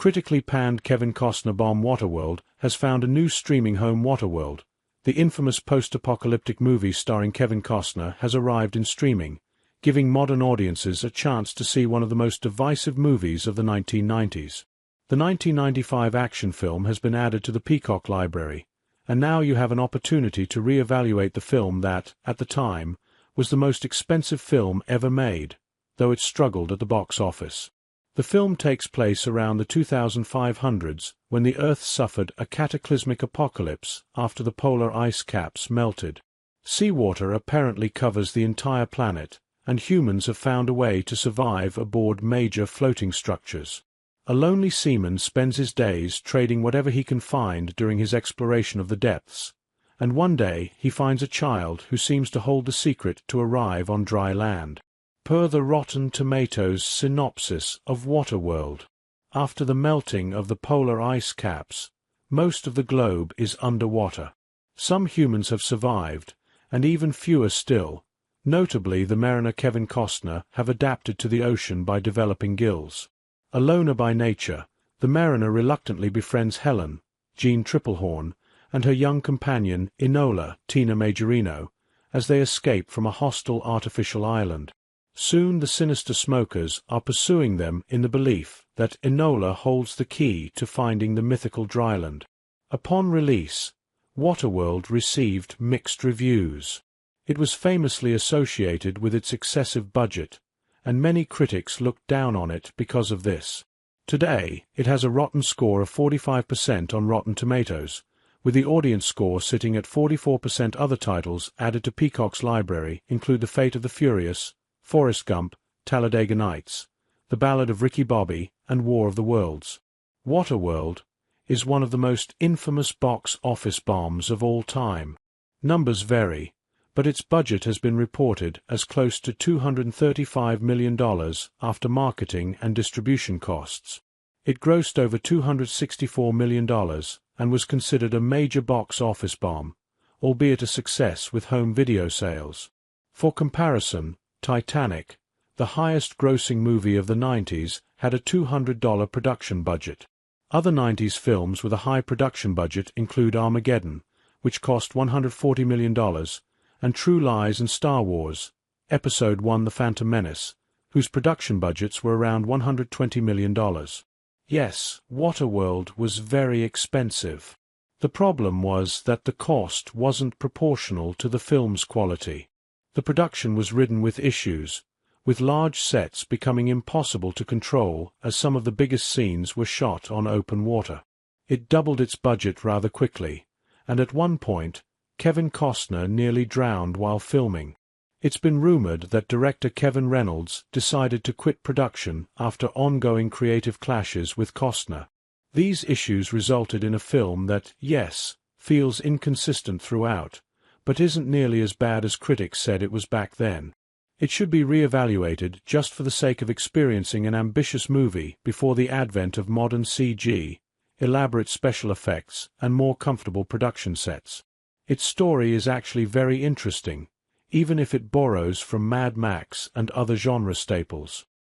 critically panned Kevin Costner bomb Waterworld has found a new streaming home. Waterworld, the infamous post-apocalyptic movie starring Kevin Costner, has arrived in streaming, giving modern audiences a chance to see one of the most divisive movies of the 1990s. The 1995 action film has been added to the Peacock library, and now you have an opportunity to re-evaluate the film that, at the time, was the most expensive film ever made, though it struggled at the box office. The film takes place around the 2500s, when the Earth suffered a cataclysmic apocalypse after the polar ice caps melted. Seawater apparently covers the entire planet, and humans have found a way to survive aboard major floating structures. A lonely seaman spends his days trading whatever he can find during his exploration of the depths, and one day he finds a child who seems to hold the secret to arrive on dry land. Per the Rotten Tomatoes synopsis of Waterworld, after the melting of the polar ice caps, most of the globe is underwater. Some humans have survived, and even fewer still. Notably, the mariner Kevin Costner have adapted to the ocean by developing gills. A loner by nature, the mariner reluctantly befriends Helen, Jean Triplehorn, and her young companion Enola, Tina Majorino, as they escape from a hostile artificial island. Soon the sinister smokers are pursuing them in the belief that Enola holds the key to finding the mythical dryland. Upon release, Waterworld received mixed reviews. It was famously associated with its excessive budget, and many critics looked down on it because of this. Today, it has a rotten score of 45% on Rotten Tomatoes, with the audience score sitting at 44%. Other titles added to Peacock's library include The Fate of the Furious, Forrest Gump, Talladega Nights, The Ballad of Ricky Bobby, and War of the Worlds. Waterworld is one of the most infamous box office bombs of all time. Numbers vary, but its budget has been reported as close to $235 million after marketing and distribution costs. It grossed over $264 million and was considered a major box office bomb, albeit a success with home video sales. For comparison, Titanic, the highest-grossing movie of the 90s, had a $200 production budget. Other 90s films with a high production budget include Armageddon, which cost $140 million, and True Lies and Star Wars, Episode I: The Phantom Menace, whose production budgets were around $120 million. Yes, Waterworld was very expensive. The problem was that the cost wasn't proportional to the film's quality. The production was ridden with issues, with large sets becoming impossible to control as some of the biggest scenes were shot on open water. It doubled its budget rather quickly, and at one point, Kevin Costner nearly drowned while filming. It's been rumored that director Kevin Reynolds decided to quit production after ongoing creative clashes with Costner. These issues resulted in a film that, yes, feels inconsistent throughout, but isn't nearly as bad as critics said it was back then. It should be re-evaluated just for the sake of experiencing an ambitious movie before the advent of modern CG, elaborate special effects, and more comfortable production sets. Its story is actually very interesting, even if it borrows from Mad Max and other genre staples.